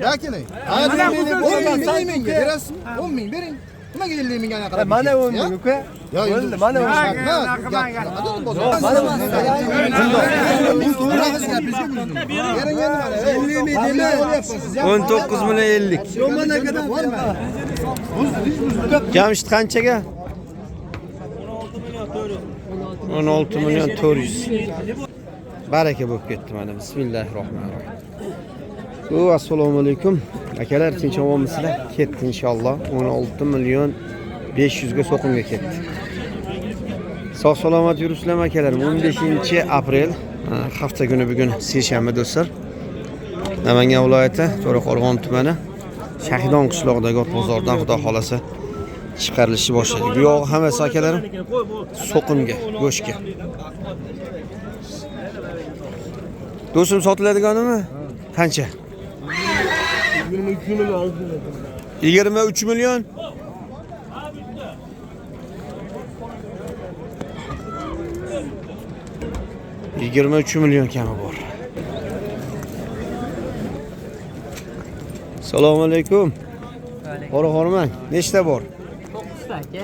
Dakile. Hayır, 10 ming berasizmi? 10 ming bering. Nimaga 50 mingga qarab? Mana 10 ming uka. Bo'ldi, mana 10 ming. Mana 19 milyon 50. Jamshid qanchaga? 16 milyon 400. Baraka bo'lib ketdi mana. Bismillahirrohmanirrohim. Assalomu alaykum. Akalar, tinch omonmisizlar? Ketdi inshaalloh. 16 milyon 500 ga so'qimga ketdi. Sog' salomat yuribsizlar akalar. 15-aprel hafta kuni bugun seshanba do'stlar. Namangan viloyati To'raqo'rg'on tumani Shahidon qishlog'idagi bozordan xudo xolasa chiqarilishi boshladi. Bu yog'i hammasi akalarim so'qimga, go'shtga. Do'stim sotiladiganimi? Qancha? 23 milyon. Yigirma 3 milyon kami bor. Assalomu alaykum. Qora hormang, nechta bor?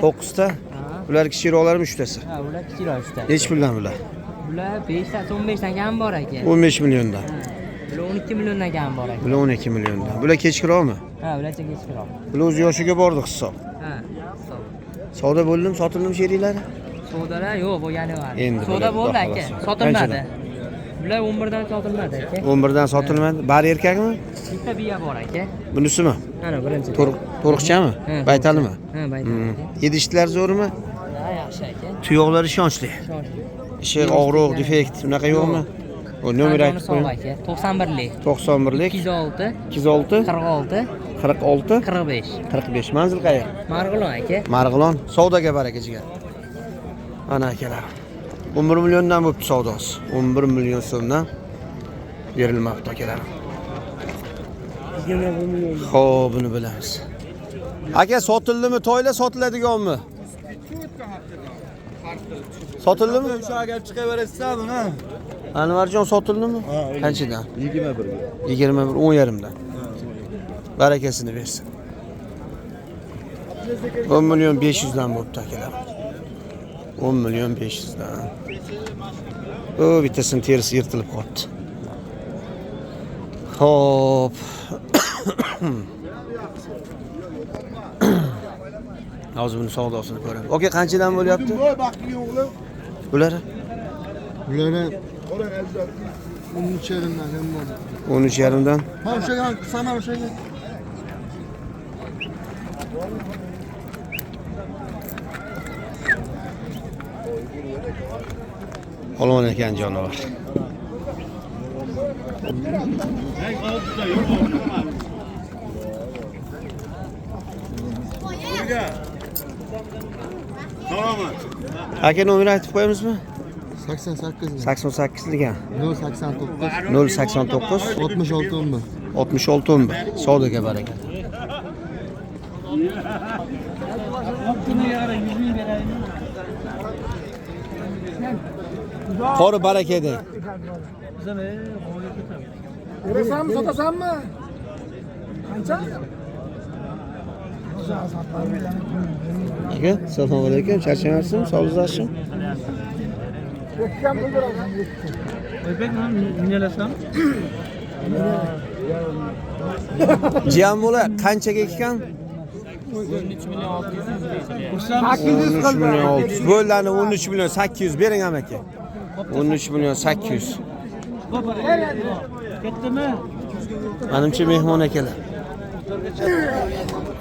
9 ta. Bular kichikroqlarmi 3 tasi? Ha, bular kichikroq 3 ta. Nech puldan bular? Bular 5 ta, 15 dan kam bor aka. 15 milliondan. Bular 12 milliondan kam bor aka. Bular 12 milliondan. Bular kechikroqmi? Ha, bular kechikroq. Bular o'z yoshiga bordi hisob. Ha, Savdo bo'ldimi, sotildimi sheriklari? savdolar yo'q, bo'lgani bor. Endi Savdo bo'ldi aka, sotilmadi. Qanchadan? Bular 11 dan sotilmadi aka. 11 dan sotilmadi. Bari erkakmi? Bitta biya bor aka. Bunisimi? Mana birinchi. To'riqchami? Baytalimi? Ha, baytalimi. Yedishlar zo'rmi? Ha, yaxshi aka. Tuyoqlar ishonchli. Ishi og'riq, defekt, unaqa yo'qmi? O nomer aytib qo'ying. 91lik. 91lik 206 206 46 46 45. 45. Manzil qayer? Marg'ilon aka. Marg'ilon. Savdoga baraka jigar. Ana akalar. 11 milliondan bo'pti savdosi. 11 million so'mdan berilmoqda akalar. Xo'p, buni bilamiz. Aka, sotildimi? To'yla sotiladiganmi? Sotildimi? O'sha agar chiqaverasizmi, ha? Anvarjon sotildimi? Qanchadan? 21 ga. 21, 10,5dan. Barakasini bersin. 10 milyon 500 dan bo'pti akalar. 10 milyon 500 dan. O, bittasini terisi yirtilib qoldi. Xo'p. Hozir buni savdosini ko'ramiz. Oka, qanchadan bo'lyapti? Bular? Bular 13,5dan ham bor. 13,5dan. Ha, o'shaga qisana o'shaga. Olon ekan jonivar. Aka, nomer aytib qo'yamizmi? 88. 88 ekan. 089 089 66 11. 66 11. Savdoga baraka. Qori baraka edi. Berasanmi, sotasanmi? Qancha? Aka, assalomu alaykum. Charchamayapsizmi? Sog'lizlasizmi? Jiyan bola qanchaga ekan? 13 milyon 600. 13 milyon 600. Bo'ldi, 13 milyon 800 bering ham aka. 13 milyon 800. Ketdimi? Menimcha mehmon akalar.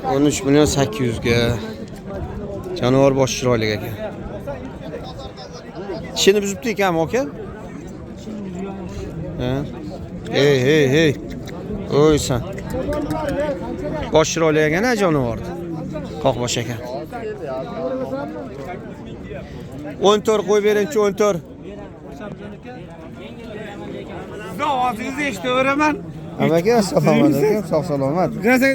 13 milyon 800 ga. Jonivor bosh chiroyli ekan. Tishini buzibdi ekanmi aka? Ha? Hey. Oy san. Bosh chiroyli ekan jonivordi. Qoq bosh ekan. 14 qo'y bering-chi, 14. Ovozingizni eshitaveraman. Amaki assalomu alaykum. Sog' salomat. Rosa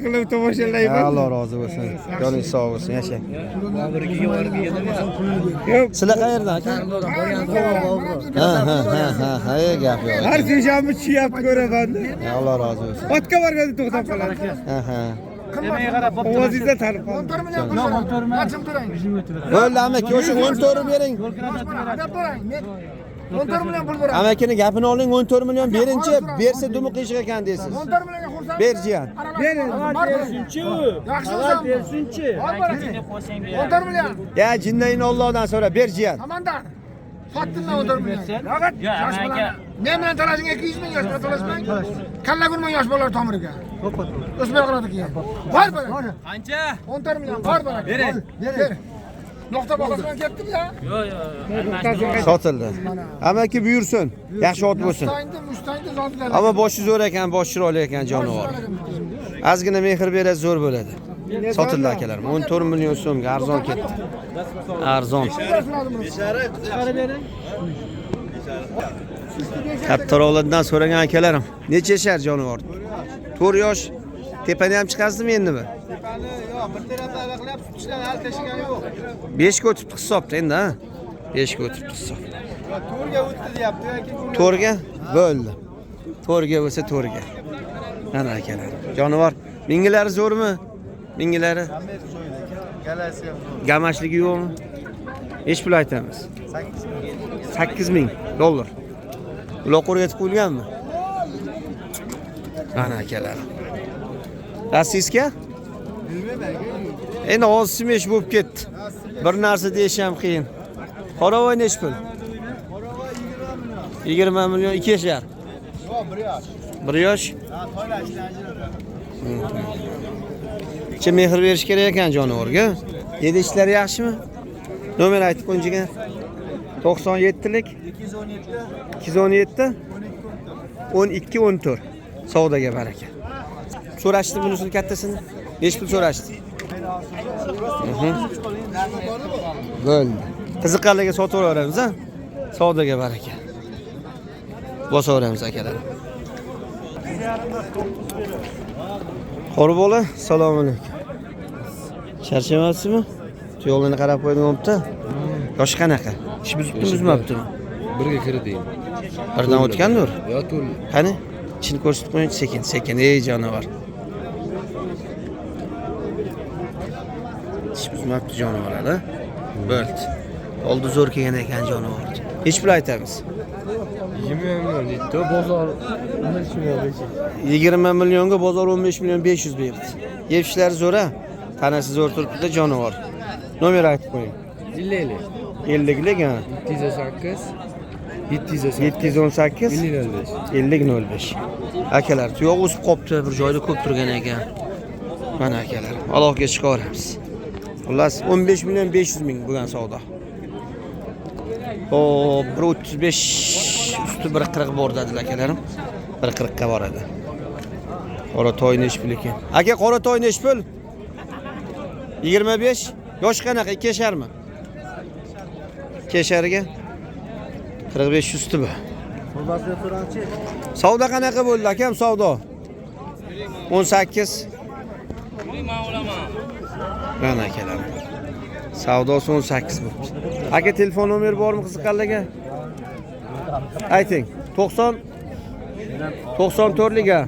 qilib tomoshalayman. Alloh rozi bo'lsin. Joningiz sog' bo'lsin, yashang. Yo'q, Sizlar qayerdan aka? Ha, gap yo'q. har seshanba tushyapti ko'raman. Alloh rozi bo'lsin. Otga borganda to'xtab qoladi. Ha. Ovozingizdan tanib qoldim. 14 million pul so'rang. Qachon to'lang? Bo'ldi amaki, o'sha 14 bering. Adab to'lang. Men 14 million pul beraman. Amakini gapini oling, 14 million berinchi, bersa dumi qiyshiq ekan deysiz. 14 millionga xursand. Ber jiyan. Bersinchi. Yaxshi bo'lsa bersinchi. 14 million. Ya jinnayin Allohdan so'ra, ber jiyan. Amandar. Sotdimmi 14 million? Yosh bola. Men bilan talashing 200 ming yosh bilan talashmang. Kalla gurmang yosh bolalar tomiriga. O'smay qoladi keyin. Bor bola. Qancha? 14 million bor bola. Ber. Nuqta bog'asidan ketdim ya. Yo'q. Sotildi. Amaki buyursin. Yaxshi ot bo'lsin. Mustangni zotlar. Ammo boshi zo'r ekan, boshi chiroyli ekan jonivor. Ozgina mehr berasiz, zo'r bo'ladi. Sotildi akalarim. 14 million so'mga arzon ketdi. Arzon. Kattaroqlardan so'ragan akalarim. Necha yashar jonivor? 4 yosh. Tepani ham chiqazdimi endimi? Tepani yo'q, bir tarafda aloqlab sutishdan hal tashigani yo'q. 5 ga o'tibdi hisobda endi, ha? 5 ga o'tibdi hisob. To'rga o'tdi deyapti yoki 4ga bo'ldi. 4ga bo'lsa 4ga. Mana akalarim. Jonivor, mingilari zo'rmi? Mingilari? galasi ham zo'r. Gamashligi yo'qmi? Nech pul aytamiz? 8 ming dollar. Ular qo'rg'atib qo'yilganmi? Mana akalar. Rossiyska? Bilmayman. Endi hozir smesh bo'lib ketdi. Bir narsa deyish ham qiyin. Qoravoy nech pul? 20 million 2 yashar. Yo'q, 1 yosh. 1 yosh. Ha, to'ylashdi. Che mehr berish kerak ekan jonivorga. Yedi ishlari yaxshimi? Nomer aytib qo'yingiga. 97lik 217 12 14. Savdoga baraka. So'rashdi bunisini kattasini. Nech pul so'rashdi? Bo'ldi. Qiziqqanlarga sotib olaveramiz, ha? Savdoga baraka. Bosaveramiz akalar. Qori bola, assalomu alaykum. Charchamayapsizmi? Yo'lini qarab qo'ydim-da. Yoshi qanaqa? Ish buzibmi-buzmabdimi? Birga kirding. Birdan o'tgandir. Yo, to'l. Qani? Ichini ko'rsatib qo'ying, sekin, ey jonivor. Ish buzmabdi jonivorlar, ha? Bo'ldi. Oldi zo'r kelgan ekan jonivor. Hech pul aytamiz. 20 million netto bozor 20 millionga bozor 15 million 500 berdi. Yeyishlari zo'r, ha? Tanasi zo'r turibdi jonivor. Nomer aytib qo'ying. 50lik, ha? 718 5005. Akalar, tuyoq o'sib qopti, bir joyda ko'p turgan ekan. Mana akalar, Allohga chiqaramiz. Xullas 15 million 500 ming bo'lgan savdo. O 135 usti 140 bordi akalarim. 140 ga boradi. Qora toy nech pul ekan? Aka, qora toy nech pul? 25. Yosh qanaqa? 2 yasharmi? 2 yashariga 45 usti bu. Savdo qanaqa bo'ldi akam, savdo? 18. Mana akalar. Savdosi 18 bo'ldi. Aka, telefon nomeri bormi qiziqqanlarga? Ayting. 90 94liga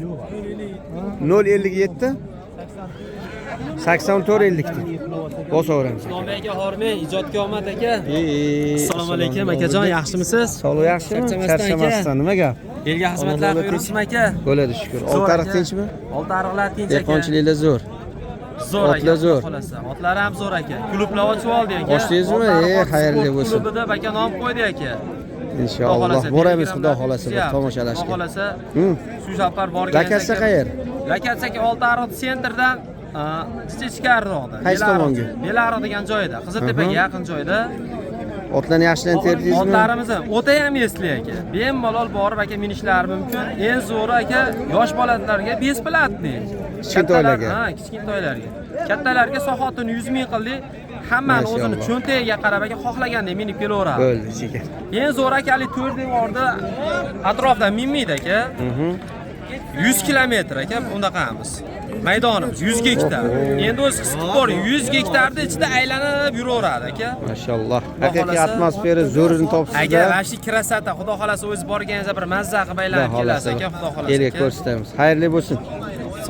057 8450 bosaveramiz. Islom aka, hormay, ijodga omad aka. Assalomu alaykum akajon, yaxshimisiz? Sog'lik yaxshimi? Charchamasdan nima gap? Elga xizmatlar buyuribsizmi aka? Bo'ladi shukr. Oltariq tinchmi? Oltariqlar tinch aka. Dehqonchiliklar zo'r. Zo'r aka. Otlar zo'r. Otlar ham zo'r aka. Klublar ochib oldi aka. Ochdingizmi? Xayrli bo'lsin. Klubida aka nom qo'ydi aka. Inshaalloh boramiz, xudo xolasa bir tomoshalashga. Xudo xolasa. Shu safar borgan. Lakasi qayer? Lakasi aka Oltariq sentrdan ichkariroqda. Qaysi tomonga? Belariq degan joyda, Qiziltepaga yaqin joyda. Otlarni yaxshilantirdingizmi? Otlarimiz o'ta ham esli aka. Bemalol borib aka minishlari mumkin. Eng zo'ri aka yosh bolalarga besplatni. Kichkintoylarga. Ha, kichkintoylarga. Kattalarga soatini 100 ming qildik. Hammani o'zini cho'ntagiga qarab aka xohlagandek minib kelaveradi. Bo'ldi, shekar. Eng zo'ri akali 4 devorda atrofdan minmaydi aka. 100 kilometr aka bunaqamiz. Maydonimiz 100 gektar. Endi o'zi qisib bor 100 gektarda ichida aylanib yuraveradi aka. Mashalloh. Haqiqiy atmosfera zo'rini topsiz-da. Aka, vashi krasota, xudo xolasa o'zi borganingizda bir mazza qilib aylanib kelasiz aka, xudo xolasa. Elga ko'rsatamiz. Xayrli bo'lsin.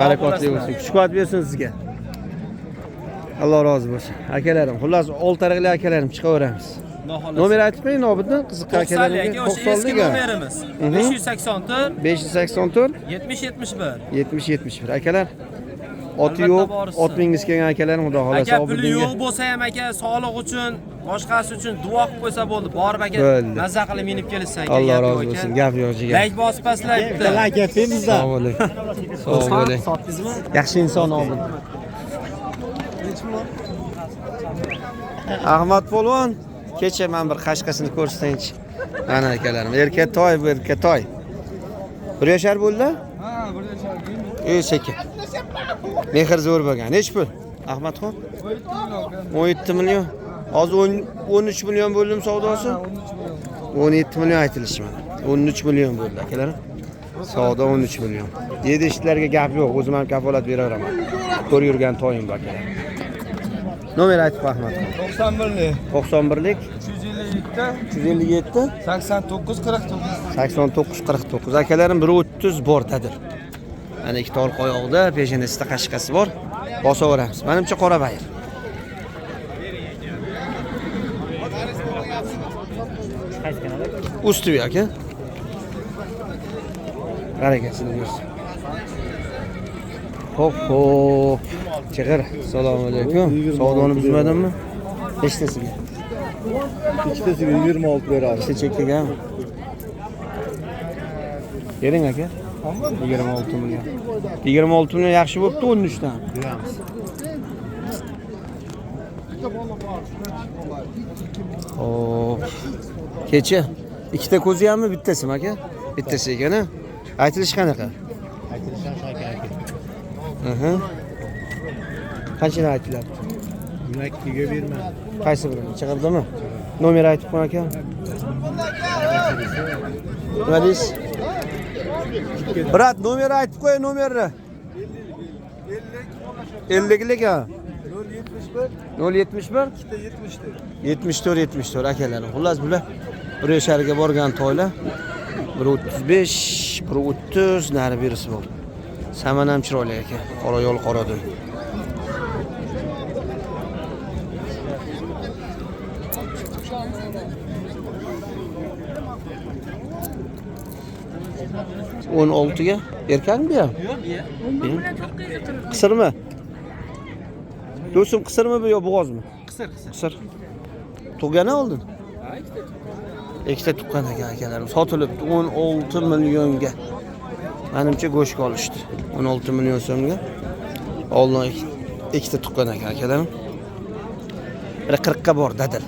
Barakotli bo'lsin. Kuch-quvvat bersin sizga. Alloh rozi bo'lsin. Akalarim, xullas oltariqli akalarim chiqaveramiz. Nomer aytib qo'ying, Nobitni qiziqqan akalarimga. 90 nomerimiz. 584 584 70 71. 70 71. Akalar, oti yo'q, ot mingiz kelgan akalarim, xudo xolasa aka, puli yo'q bo'lsa ham aka, sog'liq uchun, boshqasi uchun duo qilib qo'ysa bo'ldi. Borib aka, mazza qilib minib kelishsan aka. Alloh rozi bo'lsin. Gap yo'q jigar. Like bosib paslayapti. Like etdingizda. Sog' bo'ling. Sog' bo'ling. Yaxshi inson oldin. Ahmad polvon, kecha men bir qashqasini ko'rsataychi. Mana akalarim, erkatoy bu erkatoy. 1 yoshar bo'ldi? Ha, 1 yoshar. Ey sekin. Mehr zo'r bo'lgan. Nech pul? Ahmadxon? 17 million. Hozir 13 million bo'ldim savdosi. 17 million aytilishi mana. 13 million bo'ldi akalarim. Savdo 13 million. Dedi ishlarga gap yo'q, o'zim ham kafolat beraveraman. Ko'r yurgan toyim bu akalarim. Nomer aytib Ahmadxon. 91lik. 91lik 357. 357 89 49. 89 49. Akalarim 130 bor tadir. Mana ikkita orqa oyoqda peshanasida qashqasi bor. Bosaveramiz. Menimcha qora bayir. Ustivi aka. Barakasini bersin. Hop hop. Chig'ir. Assalomu alaykum. Savdoni buzmadimmi? Nechtasiga? İkitesiga 26 beradi. İşte çektigan. Bering aka. 26 million. 26 million yaxshi bo'pti 13 dan. Beramiz. Hop. Kecha ikkita ko'zi hammi bittasimi aka? Bittasi ekan-a? Aytilish qanaqa? Aytilish shaka aka. Aha. Qanchadan aytilyapti? 22 ga berma. Qaysi birini? Chiqardimi? Nomer aytib qo'y aka. Nima deysiz? Brat, nomer aytib qo'y, nomerni. 50lik ha. 071 74 74 akalarim. Xullas bular bir yosharga borgan to'ylar 135, 130 nari berisi bor. Saman ham chiroyli aka. Qora yo'l qoradim. On oltiga erkakmi bu ham? Yo'q, bu. Qisirmi? Do'stim qisirmi bu yo bo'g'ozmi? Qisir. Qisir. Tug'gani oldin? Ha, ikkita tuqqan akalarim sotilibdi 16 millionga. Menimcha go'shtga olishdi. 16 million so'mga. Oldin ikkita tuqqan akalarim. Bir 40 ga bor dadil.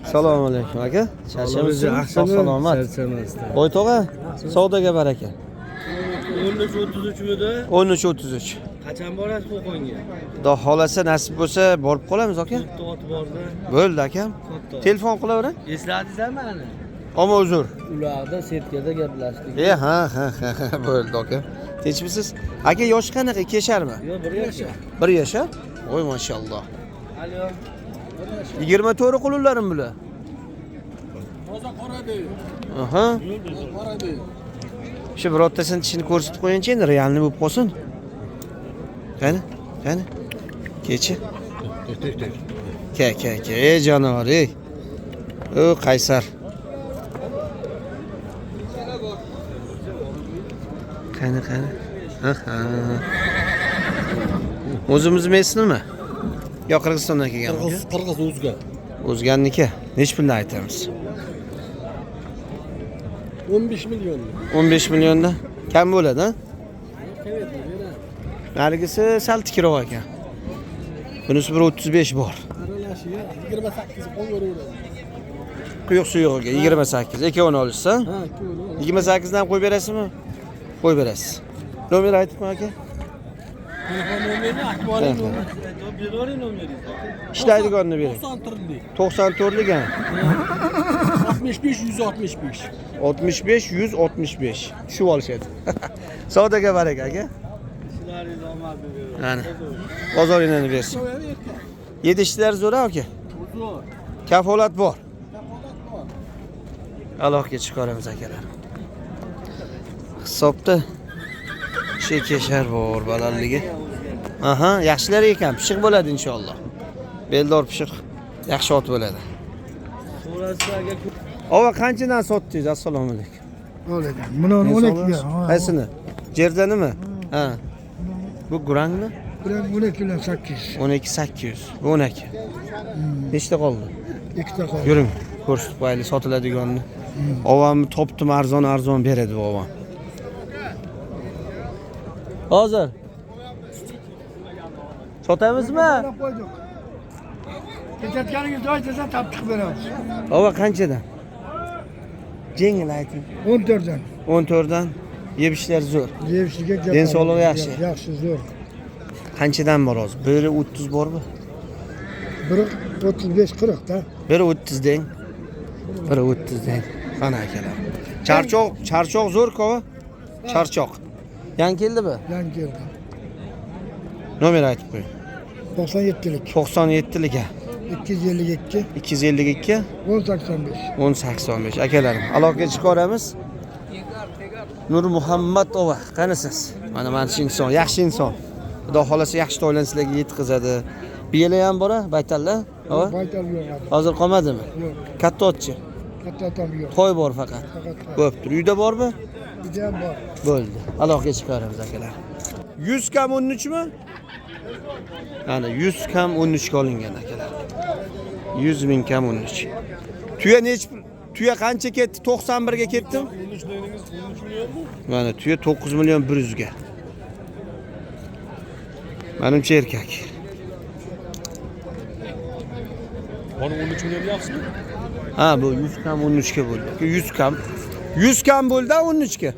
Assalomu alaykum aka. Charchamisiz? Salomat. Voy tog'a, savdoga baraka. 13.33 midi? 13.33. Qachon borasiz Qo'qonga? Xudo xolasa nasib bo'lsa borib qolamiz aka. Ot bordi. Bo'ldi akam. Telefon qilavering. Esladingizmi meni? Ammo uzr. Ularda setkada gaplashdik. Ha. Bo'ldi aka. Tinchmisiz? Aka yosh qanaqa? 2 yasharmi? Yo'q, 1 yashar. 1 yashar? Voy mashalloh. Alo. 24 qulunlarim bular. Toza qoradi. Aha. Qoradi. Shu birortasini tishini ko'rsatib qo'yingchi, endi realni bo'lib qolsin. Qani? Kechi. Ke. Ey jonivor, ey. O qaysar. Qani. Aha. O'zimiz mesnimi? Yo Qirg'izistondan kelganmi? Qirg'iz o'zgan. O'zganniki. Nech puldan aytamiz? 15 million. 15 milliondan kam bo'ladi, ha? Narigisi sal tikroq ekan. Bunisi 135 bor. Aralashiga 28 qo'yaveradi. Quyuq suyug'iga 28. Ikkovini olishsa? Ha, 28 dan qo'yib berasizmi? Qo'yib berasiz. Nomer aytib qo'y aka. Telefon nomerini aktualiy nomer. Ishlaydiganini bering. 94lik. 94lik ha. 65 165. 65 165. Shu olishadi. Savdoga baraka aka. Mana. Bozoringlarni bersin. Yedishlar zo'r aka. Kafolat bor. Alohga chiqaramiz akalar. Hisobda shekeshar bor balandligi. Aha, yaxshilar ekan, pishiq bo'ladi inshaalloh. Beldor pishiq, yaxshi ot bo'ladi. Ova qanchadan sotdingiz? Assalomu alaykum. Alaykum. Buni 12 ga. Qaysini? Jerdanimi? Ha. Bu gurangmi? Bular 12 bilan 8. 12 800. Bu 12. Nechta qoldi? Ikkita qoldi. Yuring, ko'rsatib qo'yaylik sotiladiganini. Ovamni topdim, arzon beradi bu ovam. Hozir sotamizmi? Ketayotganingizni aytsa tap chiqib beramiz. Ova qanchadan? Jengil ayting. 14 dan. 14 dan. Yebishlar zo'r. Yevishga gap. Den sog'lig'i yaxshi. Yaxshi, zo'r. Qanchadan bor hozir? Biri 30 bormi? Biri 35-40 da. Biri 30 deng. Biri 30 deng. Qana akalar. Charchoq zo'r-ku. Charchoq. Yangi keldimi? Yangi keldi. Nomer aytib qo'ying. 97lik. 97lik. 252 252 1085. 1085 akalarim. Aloqaga chiqaramiz. Nur Muhammad ova, qanisiz? Mana shu inson, yaxshi inson. Xudo xolasa yaxshi to'ylarni sizlarga yetkazadi. Biyela ham bor-a, baytallar? Ova. Baytal yo'q. Hozir qolmadimi? Yo'q. Katta otchi. Katta tam yo'q. To'y bor faqat. Bo'pti. Uyda bormi? Uyda ham bor. Bo'ldi. Aloqaga chiqaramiz akalar. 100 kam 13 mi? Ana 100 kam 13 ga olingan akalar. 100 ming kam 13. Tuya qancha ketdi? 91 ga ketdi. 13 dedingiz, 13 millionmi? Mana tuya 9 million 100 ga. Menimcha erkak. Bana 13 milyon yaxshimi? Ha, bu 100 kam 13 ga bo'ldi. 100 kam bo'ldi 13 ga.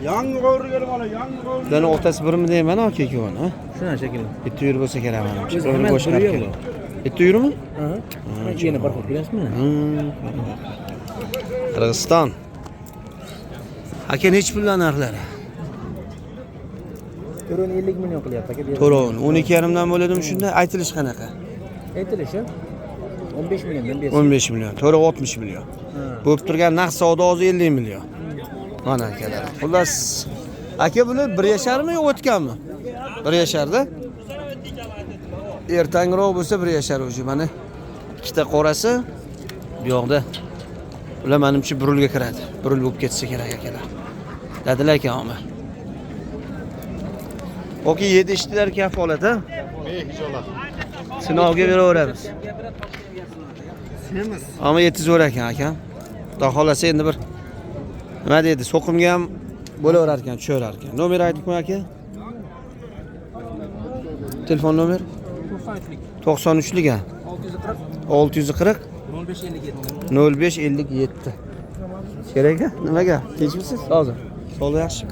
Yangi qo'rg'il bola, yangi qo'rg'il. Dana otasi birmi deyman aka ikkovini, ha? Shuna shekilli. Bitta yur bo'lsa kerak menimcha. Biz Bir boshqa yurmi? Bitta yurmi? Ha. Yana bir xil bilasizmi? Qirg'iziston. Aka nech puldan narxlari? To'roni 50 million qilyapti aka. To'roni 12,5 dan bo'ladimi shunda? Aytilish qanaqa? Aytilishi 15 milliondan bersin. 15 million, to'ra 60 million. Bo'lib turgan naqd savdo hozir 50 million. Mana akalar. Xullas, aka buni 1 yasharmi yo o'tganmi? 1 yasharda. Ertangroq bo'lsa 1 yashar o'zi. Mana ikkita qorasi bu yoqda. Ular menimcha 1 yilga kiradi. 1 yil bo'lib ketsa kerak akalar. Dedilar ekanmi? Oki 7 ishchilar kafolat, ha? Inshaalloh. Sinovga beraveramiz. Semiz. Ammo yeti zo'r ekan akam. Xudo xolasa endi bir nima deydi, so'qimga ham bo'laverar ekan, tushaverar ekan. Nomer aytib qo'y aka. Telefon nomer 93lik. 640 0557. Kerak-a? Nimaga? Kechmisiz? Hozir. Sog'liq yaxshi.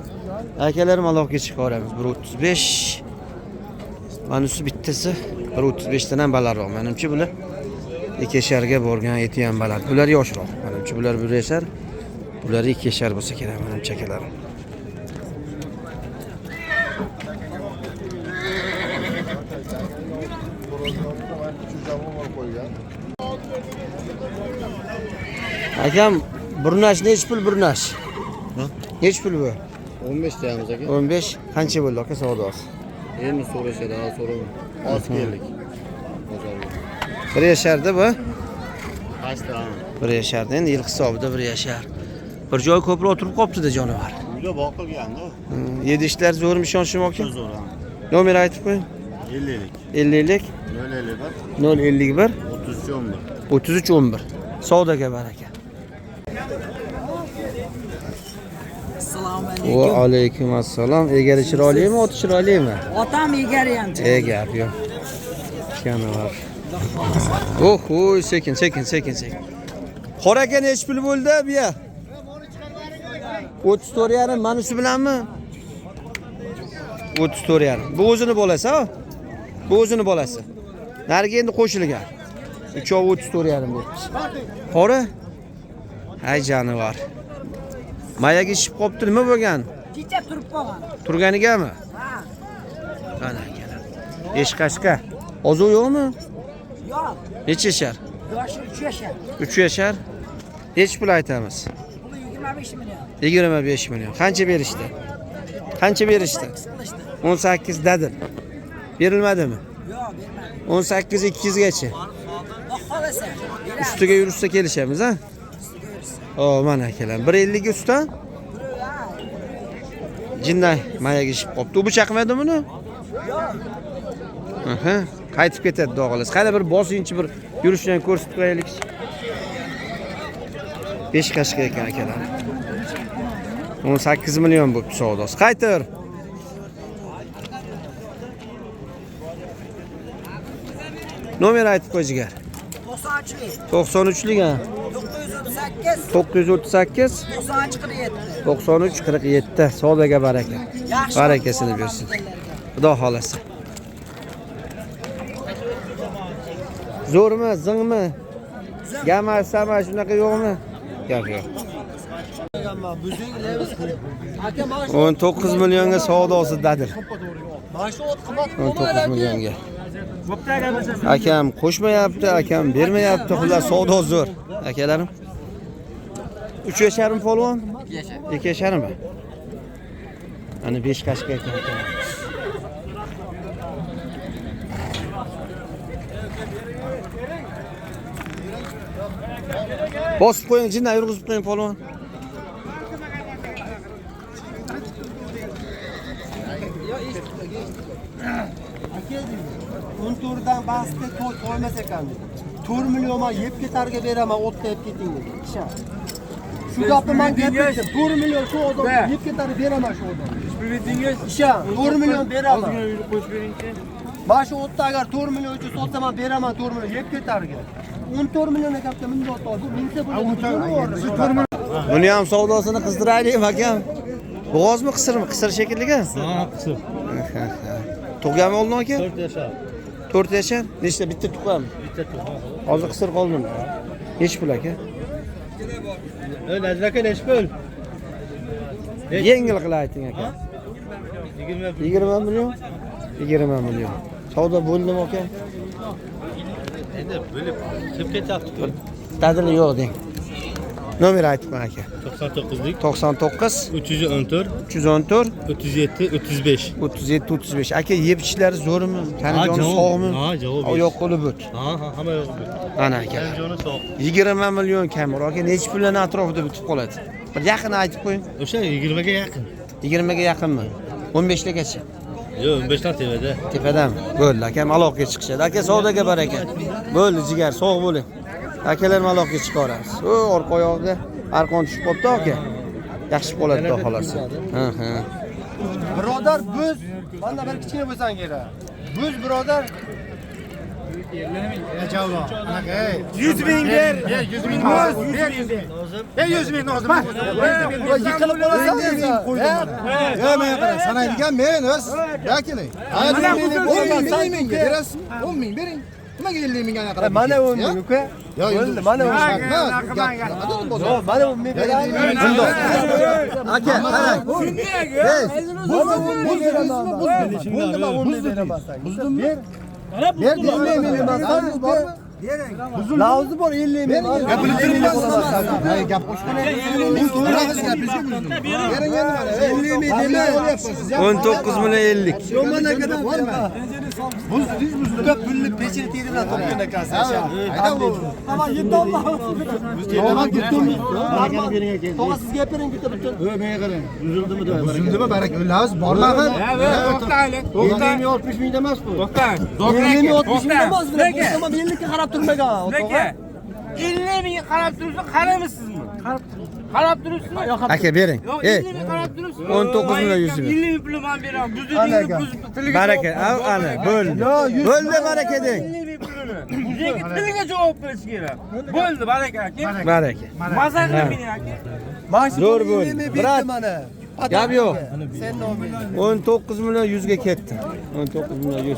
Akalarim aloqaga chiqaramiz. 135. Manisi bittasi 135 dan ham balandroq. Menimcha bular ikesharga borgan eti ham baland. Bular yoshroq. Menimcha bular 1 yashar. Bular 2 yashar bo'lsa kerak menimcha akalarim. Akam, burnash nech pul burnash? Nech pul bu? 15 deyamiz aka. 15. Qancha bo'ldi aka savdosi? Endi so'rashadi, so'rayman. Oz keldik. Bozorga. 1 yasharda bu? Qaysi? 1 yasharda, endi yil hisobida 1 yashar. Bir joy ko'proq o'tirib qolibdi-da jonivar. Uyda boqilganda. 7 ishlar zo'rmi ishonchim aka? Zo'r. Nomer aytib qo'ying. 50lik. 50lik 051 051 33 11. 33 11. Savdoga baraka. Assalomu Va alaykum. alaykum assalom. Egari chiroylimi, oti chiroylimi? Otam egari ham. Gap yo'q. Jonivar. Oho, sekin. Qora aka nech pul bo'ldi bu yer? 34 yarim, mana shu bilanmi? 34 yarim. Bu o'zini bolasi, ha? Bu o'zini bolasi. Nariga endi qo'shilgan. 3-ovi 34,5 debmiz. Qora? Hay jonivor. Mayaga ishib qopti, nima bo'lgan? Kecha turib qolgan. Turganigami? Ha. Ana kelar. Eshqashqa. Ozuv yo'qmi? Yo'q. Necha yashar? Yoshi 3 yashar. 3 yashar. Nech pul aytamiz? Bu 25 million. 25 million. Qancha berishdi? Qancha berishdi? 18 dadil. Berilmadimi? Yo'q, bermadi. 18 200 gacha. Xohlasa. Ustiga yurishsa kelishamiz, ha? O, mana akalar. 150 ga usta? Jinnay mayaga ishib qopti. U chaqmaydi buni? Yo'q. Aha, qaytib ketadi dog'alas. Qani bir bosinchi bir yurishdan ko'rsatib qo'yaylik. 5 qashqa ekan akalar. 18 million bo'lib savdosi. Qaytir. Nomer aytib qo'y jigar. 93lik ha. 938 938 93 47. 93 47. Savdoga baraka. Barakasini bersin. Xudo xolasa. Zo'rmi, zingmi? Gama, sama shunaqa yo'qmi? Yo'q, yo'q. 19 millionga savdosi dadil. 19 millionga. Akam qo'shmayapti, akam bermayapti, xullas savdo zo'r. Akalarim. 3 yasharmi polvon? 2 yasharmi? Ana 5 qashqa ekan. Bosib qo'ying, jinni yurg'izib qo'ying polvon. Unturdan bastı to'ymas ekan. 4 millionga yeb ketarga beraman, o'tda yeb keting dedi. Isha. Shu gapni men gapirdim. 4 million shu odam yeb ketarga beraman shu odam. Isha, 4 million beraman. Mana shu o'tda agar 4 million uchun sotsam men beraman 4 million yeb ketarga. 14 million gapda minda o'tadi. Minsa bo'ladi. Buni ham savdosini qizdiraylik akam. Bo'g'ozmi, qisirmi? Qisir shekilliga? Ha, qisib. Tug'ganmi oldin aka? 4 yashar. 4 yashar? Nechta bitta tuqqanmi? Bitta tuqqan. Hozir qisir qoldimi? Nech pul aka? Nazir aka nech pul? Yengil qilib ayting aka. 20 million. 20 million. Savdo bo'ldimi aka? Endi bo'lib kelib ketyapti. Dadili yo'q deng. Nomer aytib qo'y aka. 99lik 99 314 314 37 35. 37 35. Aka yeb ishlari zo'rmi? Tanijoni sog'mi? Ha, javob. Oyoq qo'li but. Ha, hamma yo'q. Ana aka. Tanijoni sog'. 20 million kamera aka nech pullarni atrofida bitib qoladi? Bir yaqin aytib qo'ying. O'sha 20 ga yaqin. 20 ga yaqinmi? 15 tagacha. Yo'q, 15 dan tepada. Tepadan. Bo'ldi aka, aloqaga chiqishadi. Aka savdoga baraka. Bo'ldi jigar, sog' bo'ling. Akalar aloqaga chiqaramiz. O, orqa oyog'iga arqon tushib qopti aka. Yaxshi bo'ladi xudo xolasi. Ha, ha. Birodar biz mana bir kichkina bo'lsang kerak. Biz birodar 100 ming ber. 100 ming ber. 100 ming nozim. yiqilib qolasan. Ya men qarang, sanaydigan men o'z. Yakining. Hayır, ming berasizmi? 10 ming bering. Nimaga 50 mingga qarab? Mana 10 ming uka. Bo'ldi, mana 10 ming. Yo'q, mana 10 ming beraylik. Aka, qarang. Bo'ldi, men 10 ming beraman. Ber. Ber 50 ming emas, bormi? Lauzi bor 50 ming. Gapini turinglar. Hayır, gap qo'shqana. Bu to'g'ri gapingizga buzdum. Bering endi mana 50 ming demayapsiz. 19 million 50. Roman akadan bormi? Buzdingiz buzduga pulni pechini tegirdan topgan ekansiz. Ayda bu. Ama yetti Allah. Roman gitdimi? To'g'ri siz gapiring bitta butun. Menga qarang. Buzildimi deb. Buzildimi barak. O'lamiz bormi axir? To'xtaylik. 60 ming emas bu. To'xtang. 60 ming emas. Tamam 50 ga qarab turmagan. Nega? 50 ming qarab turibsiz, qaraymizsizmi? Qarab turibsizmi? Aka bering. Yo'q, Ey, 50 ming qarab turibsiz. 19 million 100 ming. 50 ming pulni men beraman. Buzdingizni tiliga. Baraka. Ana, bo'ldi. Bo'ldi baraka deng. 50 ming pulini. Buzdingiz tiliga javob berish kerak. Bo'ldi, baraka aka. Baraka. Maza qilmang aka. Zo'r bo'ldi. Brat, mana. gap yo'q. Sen nomi. 19 million 100 ga ketdi. 19 million 100.